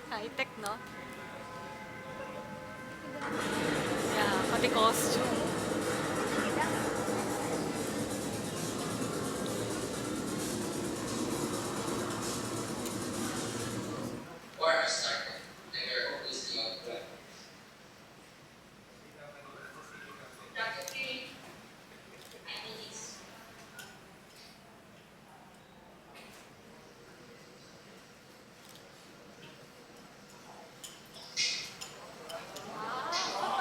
High-tech, no? Yeah, pati costume. War has started, and we are hopelessly out of weapons.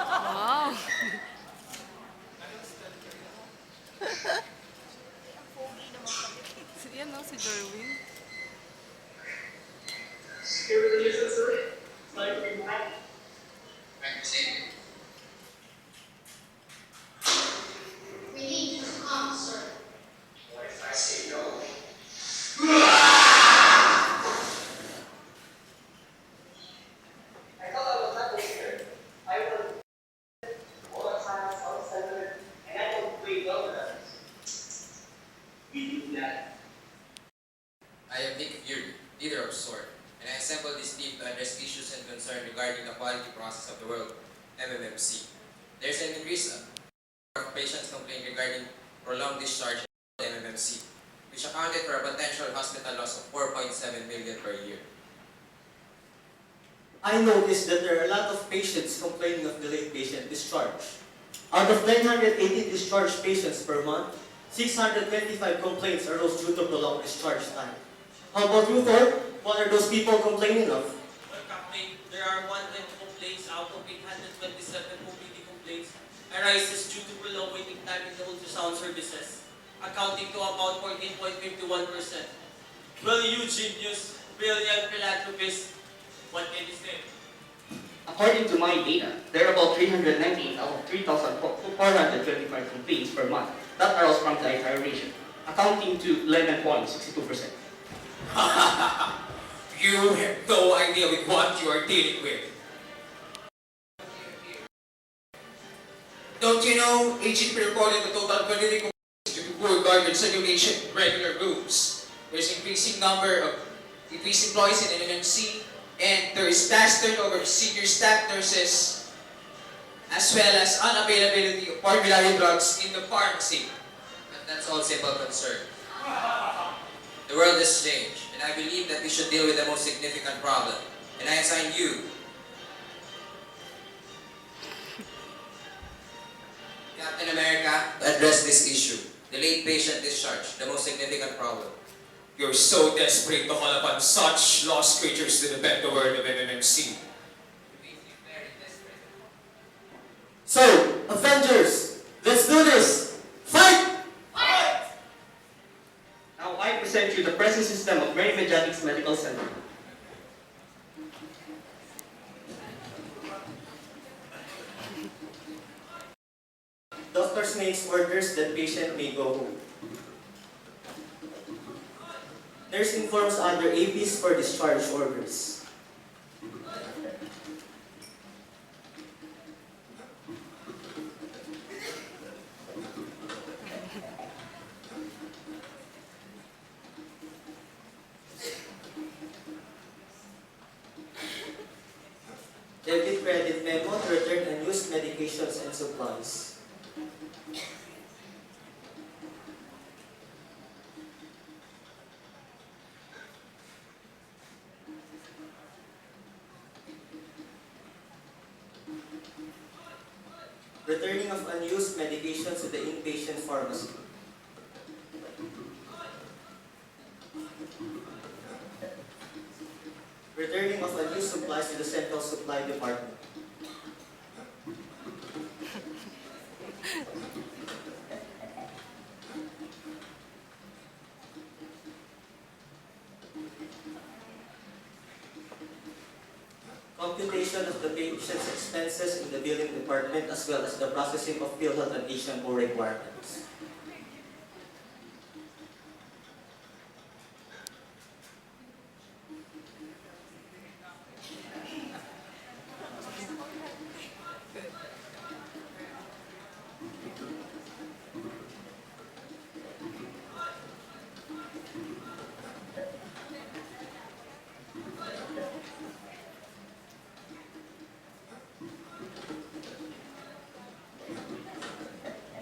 Wow! Yan, no? Si Derwin. Trying to save it. We need you to come, sir. What if I say no? I thought I was not here. I was all the time, self-centered, and I don't play well with others. We do that. I am Nick Fury, leader of SWORD, and I assembled this team to address issues and concerns regarding the quality process of the world, MMMC. There's an increase of patients complaint regarding prolonged discharge at MMMC, which accounted for a potential hospital loss of 4.7 million per year. I noticed that there are a lot of patients complaining of delayed patient discharge. Out of 980 discharged patients per month, 625 complaints arose due to prolonged discharge time. How about you, Thor? What are those people complaining of? Well, Captain, there are 120 complaints out of 827 community complaints arises due to prolonged waiting time in the ultrasound services, accounting to about 14.51%. Well, you genius, brilliant philanthropist, what can you say? According to my data, there are about 398 out of 3,425 complaints per month that arose from the entire region, accounting to 11.62%. You have no idea with what you are dealing with. Don't you know, HGP reported the total quantity complaints due to poor garbage segregation in regular rooms. There's increasing number of decreased employees in NMC, and there is vast turnover of senior staff nurses, as well as unavailability of formulary drugs in the pharmacy. But that's all simple concern. The world has changed, and I believe that we should deal with the most significant problem. And I assign you, Captain America, to address this issue. Delayed patient discharge, the most significant problem. You're so desperate to call upon such lost creatures to defend the world of MMMC. So, Avengers, let's do this! Fight! Now I present you the present system of Mediatrix Medical Center. Doctors makes orders that patient may go home. Nurse informs other APs for discharge orders. Debit credit memo to return unused medications and supplies. Returning of unused medications to the inpatient pharmacy. Returning of unused supplies to the central supply department. Computation of the patient's expenses in the billing department as well as the processing of PhilHealth and HMO requirements.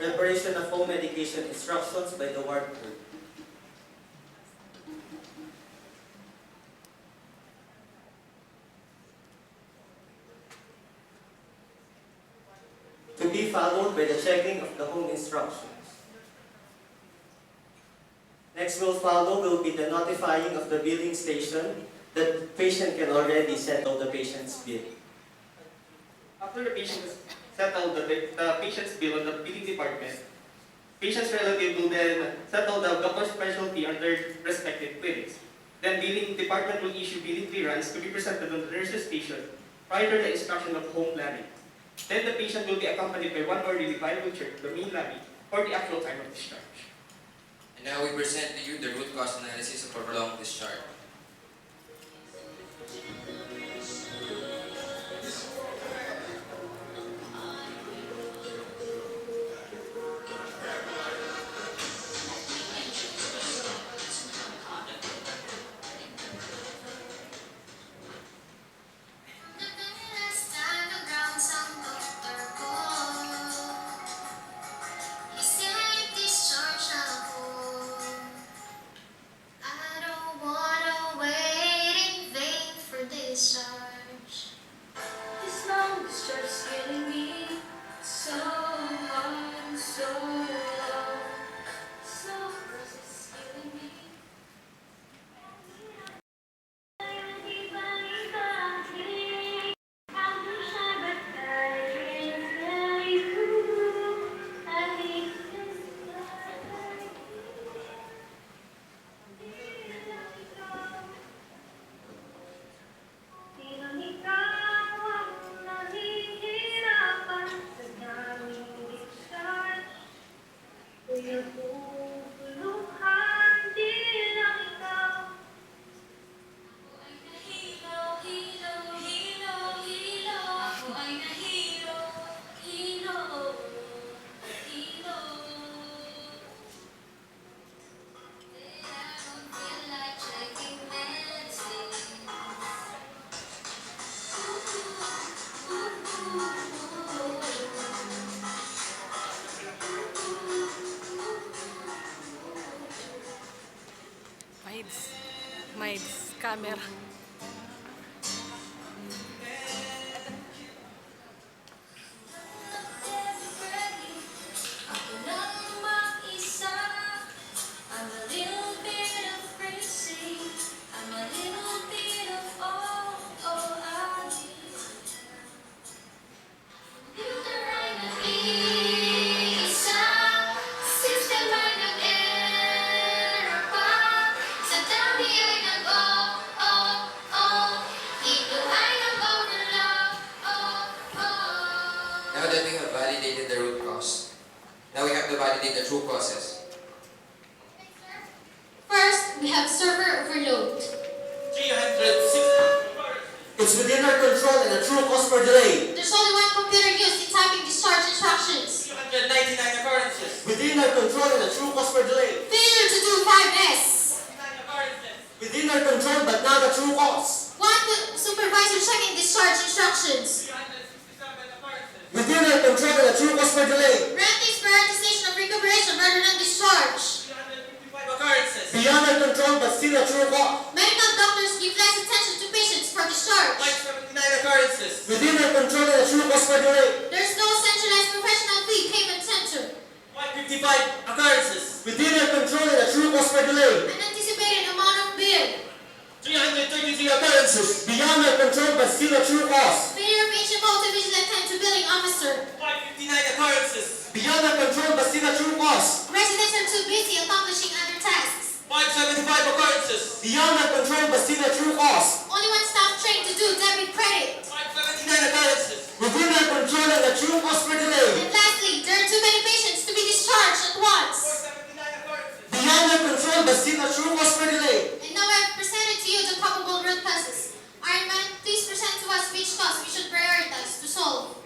Preparation of home medication instructions by the ward clerk. To be followed by the checking of the home instructions. Next will follow will be the notifying of the billing station that the patient can already settle the patient's bill. After the patient has settled the patient's bill on the billing department, patient's relative will then settle the doctor's specialty on their respective clinics. Then billing department will issue billing clearance to be presented on the nurse's station prior to the instruction of home planning. Then the patient will be accompanied by one orderly by wheelchair to the main lobby for the actual time of discharge. And now we present to you the root cause analysis of a prolonged discharge. Mides, camera. Now that we have validated the root cause, now we have to validate the true causes. First, we have server overload. 360. It's within our control and a true cause for delay. There's only one computer used in typing discharge instructions. 399 occurrences. Within our control and a true cause for delay. Failure to do 5S. 59 occurrences. Within our control but not a true cause. One supervisor checking discharge instructions. 367 occurrences. Within our control and a true cause for delay. Granting prioritization of recuperation rather than discharge. 355 occurrences. Beyond our control but still a true cause. Medical doctors give less attention to patients for discharge. 579 occurrences. Within our control and a true cause for delay. There's no centralized professional fee payment center. 555 occurrences. Within our control and a true cause for delay. An anticipated amount of bill. 333 occurrences. Beyond our control but still a true cause. Failure of HMO to vigilant time to billing officer. 559 occurrences. Beyond our control but still a true cause. Residents are too busy accomplishing other tasks. 575 occurrences. Beyond our control but still a true cause. Only one staff trained to do debit credit. 579 occurrences. Within our control and a true cause for delay. And lastly, there are too many patients to be discharged at once. 479 occurrences. Beyond our control but still a true cause for delay. And now I've presented to you the probable root causes. Ironman, please present to us which cause we should prioritize to solve.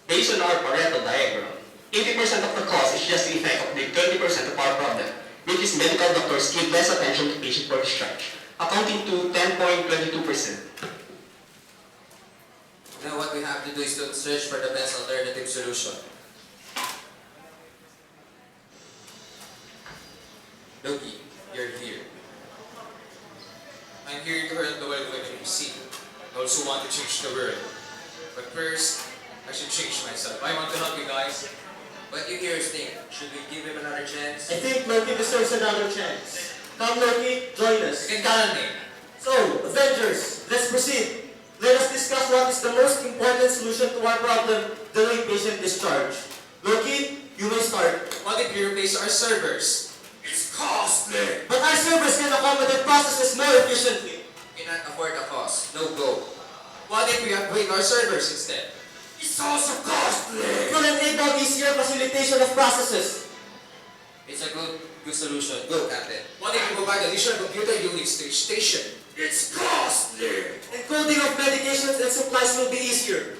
Based on our Pareto diagram, 80% of the cause is just the effect of the 20% of our problem, which is medical doctors give less attention to patient for discharge, accounting to 10.22%. Now what we have to do is to search for the best alternative solution. Loki, you're here. I'm here to hurt the world when you see. I also want to change the world. But first, I should change myself. I want to help you guys. What do you hear think? Should we give him another chance? I think Loki deserves another chance. Come Loki, join us. You can count on me. So, Avengers, let's proceed. Let us discuss what is the most important solution to our problem, delayed patient discharge. Loki, you may start. What if we replace our servers? It's costly. But our servers can accommodate processes more efficiently. We cannot afford the cost. No go. What if we upgrade our servers instead? It's also costly. It will enable easier facilitation of processes. It's a good solution. Go, Captain. What if we provide additional computer units to each station? It's costly. Encoding of medications and supplies will be easier.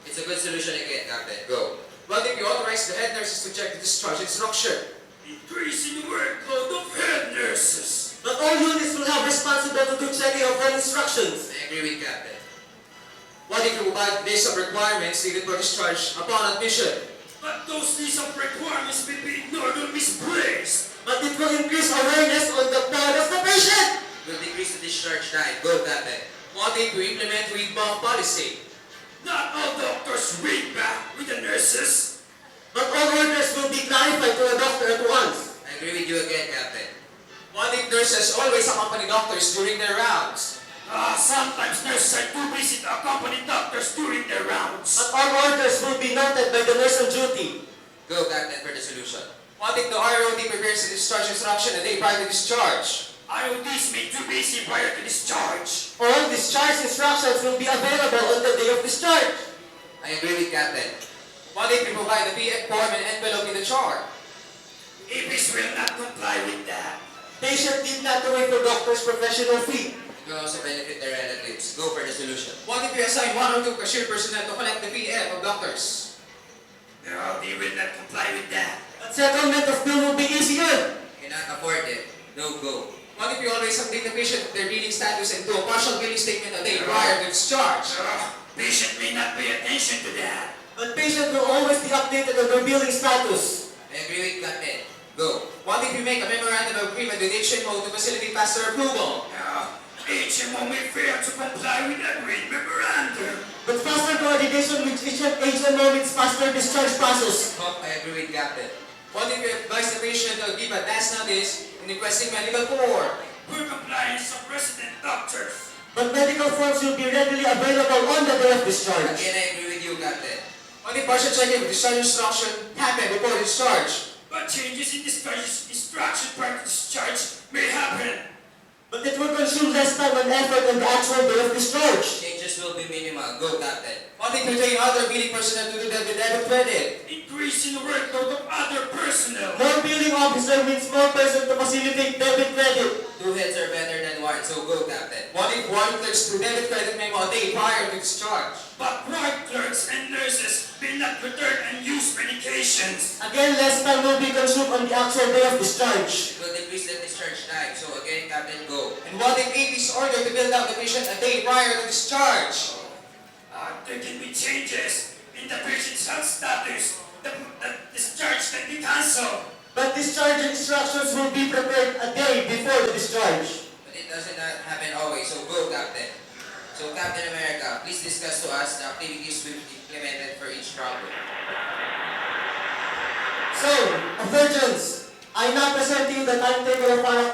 It's a good solution again, Captain. Go. What if we authorize the head nurses to check the discharge instruction? Increasing the workload of head nurses. But all units will have responsibility to do checking of health instructions. I agree with Captain. What if we provide list of requirements needed for discharge upon admission? But those lists of requirements will be ignored or misplaced. But it will increase awareness on the part of the patient. Will decrease the discharge time. Go, Captain. What if we implement read-back policy? Not all doctors read back with the nurses. But all orders will be clarified to a doctor at once. I agree with you again, Captain. What if nurses always accompany doctors during their rounds? Sometimes nurses are too busy to accompany doctors during their rounds. But all orders will be noted by the nurse on duty. Go, Captain, for the solution. What if the ROD prepares the discharge instruction a day prior to discharge? RODs may too busy prior to discharge. All discharge instructions will be available on the day of discharge. I agree with Captain. What if we provide the PF form and envelope in the chart? EPs will not comply with that. Patient need not to wait for doctor's professional fee. It will also benefit their relatives. Go for the solution. What if we assign 1 or 2 cashier personnel to collect the PF of doctors? No, they will not comply with that. But settlement of bill will be easier. Cannot afford it. No go. What if we always update the patient with their billing status and do a partial billing statement a day prior to discharge? Patient may not pay attention to that. But patient will always be updated on their billing status. I agree with Captain. Go. What if we make a memorandum of agreement with HMO to facilitate faster approval? HMO may fail to comply with the agreed memorandum. But faster coordination with HMO means faster discharge process. I agree with Captain. What if we advise the patient to give advance notice in requesting medical form? For compliance of resident doctors. But medical forms will be readily available on the day of discharge. Again, I agree with you, Captain. What if partial checking of discharge instruction happen before discharge? But changes in discharge instruction prior to discharge may happen. But it will consume less time and effort on the actual day of discharge. Changes will be minimal. Go, Captain. What if we train other billing personnel to do that with debit credit? Increasing the workload of other personnel. More billing officer means more person to facilitate debit credit. 2 heads are better than 1, so go, Captain. What if 1 clerks do debit credit memo a day prior to discharge? But ward clerks and nurses will not return and use medications. Again, less time will be consumed on the actual day of discharge. It will decrease the discharge time, so again, Captain, go. And what if AP's order to build out the patient a day prior to discharge? There can be changes in the patient's health status. The discharge can be cancelled. But discharge instructions will be prepared a day before the discharge. But it doesn't happen always, so go, Captain. So, Captain America, please discuss to us the activities we've implemented for each problem. So, Avirgins, I now present to you the timetable of our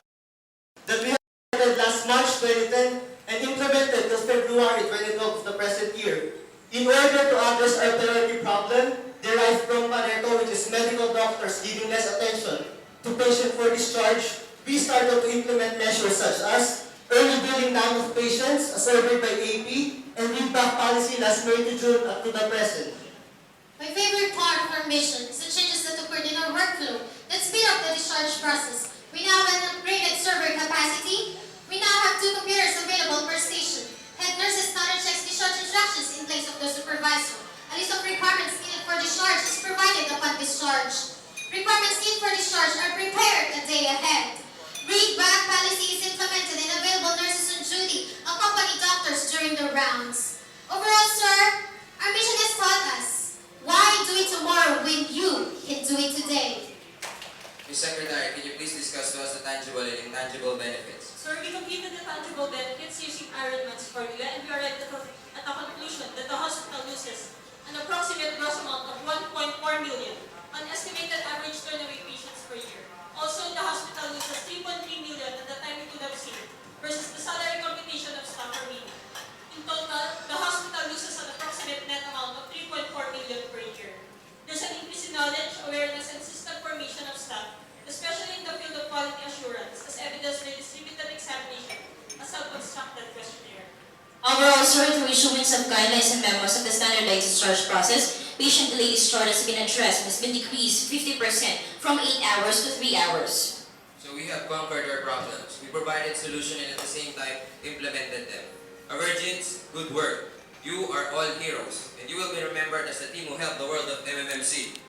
that we had last March 2010 and implemented till February 2012 of the present year. In order to address our priority problem, derived from Pareto, which is medical doctors giving less attention to patient for discharge, we started to implement measures such as early billing time of patients, as ordered by AP, and read-back policy last May to June up to the present. My favorite part of our mission is the changes that occurred in our workflow that speed up the discharge process. We now have an upgraded server capacity. We now have 2 computers available per station. Head nurses counter checks discharge instructions in place of the supervisor. A list of requirements needed for discharge is provided upon discharge. Requirements needed for discharge are prepared a day ahead. Read-back policy is implemented and available nurses on duty accompany doctors during the rounds. Overall, sir, our mission has taught us, why do it tomorrow when you can do it today? Ms. Secretary, can you please discuss to us the tangible and intangible benefits? Sir, we completed the tangible benefits using Avirgins formula, and we arrived at the conclusion that the hospital loses an approximate gross amount of 1.4 million on estimated average turn-away patients per year. Also, the hospital loses 3.3 million at the time we could have seen versus the salary computation of staff per million. In total, the hospital loses an approximate net amount of 3.4 million per year. There's an increase in knowledge, awareness, and system formation of staff, especially in the field of quality assurance, as evidenced by distributed examination, a self-constructed questionnaire. Overall, sir, through issuance of guidelines and memos of the standardized discharge process, patient delayed discharge has been addressed and has been decreased 50% from 8 hours to 3 hours. So we have conquered our problems. We provided solution and at the same time implemented them. Avirgins, good work. You are all heroes, and you will be remembered as the team who helped the world of MMMC.